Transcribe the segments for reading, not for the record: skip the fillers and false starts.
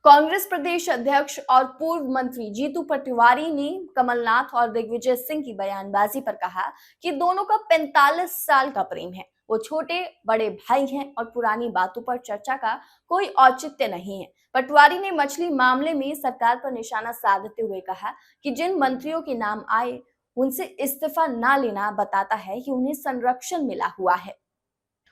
कांग्रेस प्रदेश अध्यक्ष और पूर्व मंत्री जीतू पटवारी ने कमलनाथ और दिग्विजय सिंह की बयानबाजी पर कहा कि दोनों का 45 साल का प्रेम है। वो छोटे बड़े भाई हैं और पुरानी बातों पर चर्चा का कोई औचित्य नहीं है। पटवारी ने मछली मामले में सरकार पर निशाना साधते हुए कहा कि जिन मंत्रियों के नाम आए उनसे इस्तीफा न लेना बताता है कि उन्हें संरक्षण मिला हुआ है।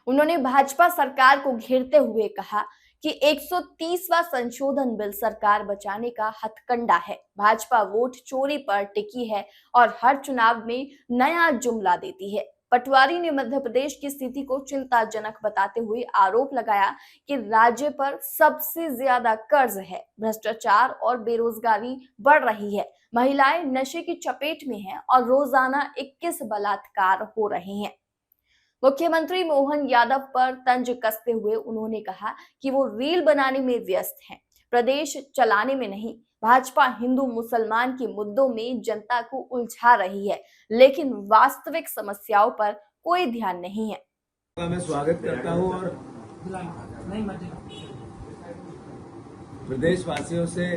उन्होंने भाजपा सरकार को घेरते हुए कहा कि 130वां संशोधन बिल सरकार बचाने का हथकंडा है। भाजपा वोट चोरी पर टिकी है और हर चुनाव में नया जुमला देती है। पटवारी ने मध्य प्रदेश की स्थिति को चिंताजनक बताते हुए आरोप लगाया कि राज्य पर सबसे ज्यादा कर्ज है, भ्रष्टाचार और बेरोजगारी बढ़ रही है, महिलाएं नशे की चपेट में हैं और रोजाना 21 बलात्कार हो रहे हैं। मुख्यमंत्री मोहन यादव पर तंज कसते हुए उन्होंने कहा कि वो रील बनाने में व्यस्त हैं, प्रदेश चलाने में नहीं। भाजपा हिंदू मुसलमान के मुद्दों में जनता को उलझा रही है, लेकिन वास्तविक समस्याओं पर कोई ध्यान नहीं है। मैं स्वागत करता हूं और प्रदेशवासियों से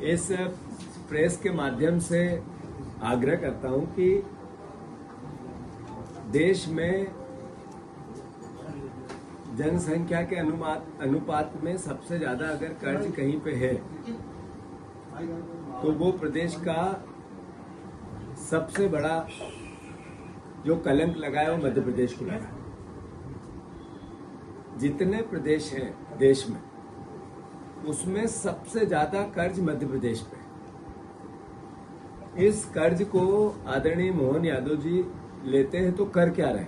इस प्रेस के माध्यम से आग्रह करता हूं कि देश में जनसंख्या के अनुपात में सबसे ज्यादा अगर कर्ज कहीं पे है तो वो प्रदेश का सबसे बड़ा जो कलंक लगा है वो मध्य प्रदेश को लगा। जितने प्रदेश हैं देश में उसमें सबसे ज्यादा कर्ज मध्य प्रदेश पे। इस कर्ज को आदरणीय मोहन यादव जी लेते हैं तो कर क्या रहे?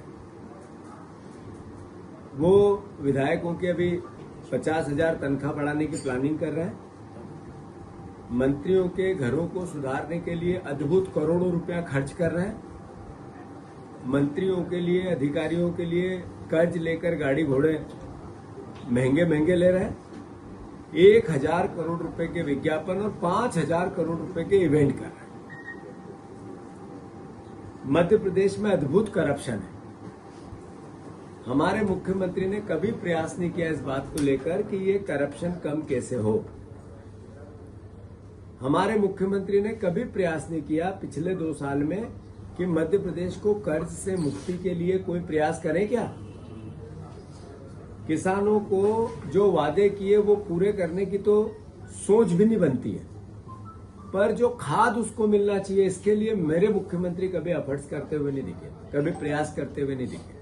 वो विधायकों की अभी 50,000 तनख्वाह बढ़ाने की प्लानिंग कर रहे हैं। मंत्रियों के घरों को सुधारने के लिए अद्भुत करोड़ों रुपया खर्च कर रहे हैं। मंत्रियों के लिए, अधिकारियों के लिए कर्ज लेकर गाड़ी घोड़े महंगे महंगे ले रहे हैं। 1,000 करोड़ रुपए के विज्ञापन और 5,000 करोड़ रुपए के इवेंट कर रहे हैं। मध्य प्रदेश में अद्भुत करप्शन है। हमारे मुख्यमंत्री ने कभी प्रयास नहीं किया इस बात को लेकर कि ये करप्शन कम कैसे हो। हमारे मुख्यमंत्री ने कभी प्रयास नहीं किया पिछले 2 साल में कि मध्य प्रदेश को कर्ज से मुक्ति के लिए कोई प्रयास करें क्या? किसानों को जो वादे किए वो पूरे करने की तो सोच भी नहीं बनती है, पर जो खाद उसको मिलना चाहिए इसके लिए मेरे मुख्यमंत्री कभी एफर्ट्स करते हुए नहीं दिखे, कभी प्रयास करते हुए नहीं दिखे।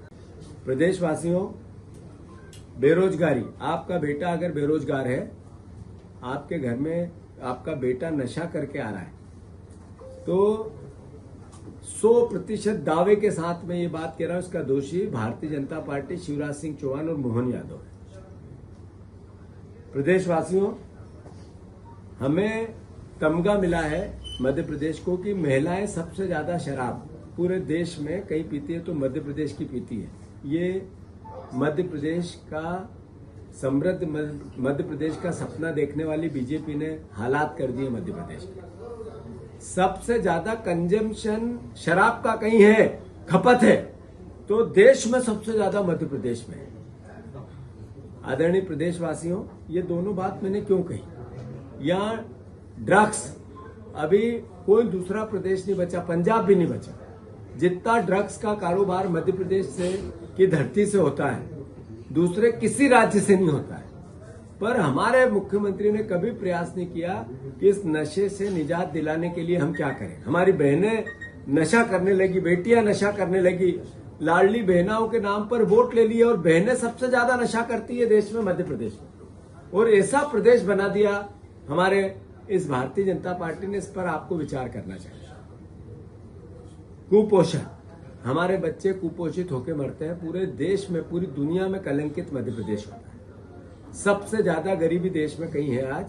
प्रदेशवासियों, बेरोजगारी, आपका बेटा अगर बेरोजगार है, आपके घर में आपका बेटा नशा करके आ रहा है तो 100% दावे के साथ में ये बात कह रहा हूं, इसका दोषी भारतीय जनता पार्टी, शिवराज सिंह चौहान और मोहन यादव है। प्रदेशवासियों, हमें तमगा मिला है मध्य प्रदेश को कि महिलाएं सबसे ज्यादा शराब पूरे देश में कहीं पीती है तो मध्य प्रदेश की पीती है। ये मध्य प्रदेश का समृद्ध मध्य प्रदेश का सपना देखने वाली बीजेपी ने हालात कर दिए। मध्य प्रदेश में सबसे ज्यादा कंजम्पशन शराब का कहीं है, खपत है, तो देश में सबसे ज्यादा मध्य प्रदेश में है। आदरणीय प्रदेशवासियों, ये दोनों बात मैंने क्यों कही? यहाँ ड्रग्स, अभी कोई दूसरा प्रदेश नहीं बचा, पंजाब भी नहीं बचा, जितना ड्रग्स का कारोबार मध्य प्रदेश से की धरती से होता है दूसरे किसी राज्य से नहीं होता है। पर हमारे मुख्यमंत्री ने कभी प्रयास नहीं किया कि इस नशे से निजात दिलाने के लिए हम क्या करें। हमारी बहनें नशा करने लगी, बेटियां नशा करने लगी, लाडली बहनाओं के नाम पर वोट ले लिए और बहनें सबसे ज्यादा नशा करती है देश में, मध्य प्रदेश में, और ऐसा प्रदेश बना दिया हमारे इस भारतीय जनता पार्टी ने। इस पर आपको विचार करना चाहिए। कुपोषण, हमारे बच्चे कुपोषित होकर मरते हैं। पूरे देश में, पूरी दुनिया में कलंकित मध्य प्रदेश होता है। सबसे ज्यादा गरीबी देश में कहीं है आज।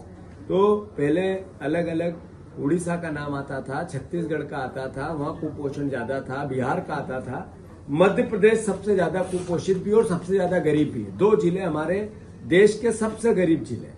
तो पहले अलग अलग उड़ीसा का नाम आता था, छत्तीसगढ़ का आता था, वहां कुपोषण ज्यादा था, बिहार का आता था। मध्य प्रदेश सबसे ज्यादा कुपोषित भी और सबसे ज्यादा गरीब भी है। 2 जिले हमारे देश के सबसे गरीब जिले।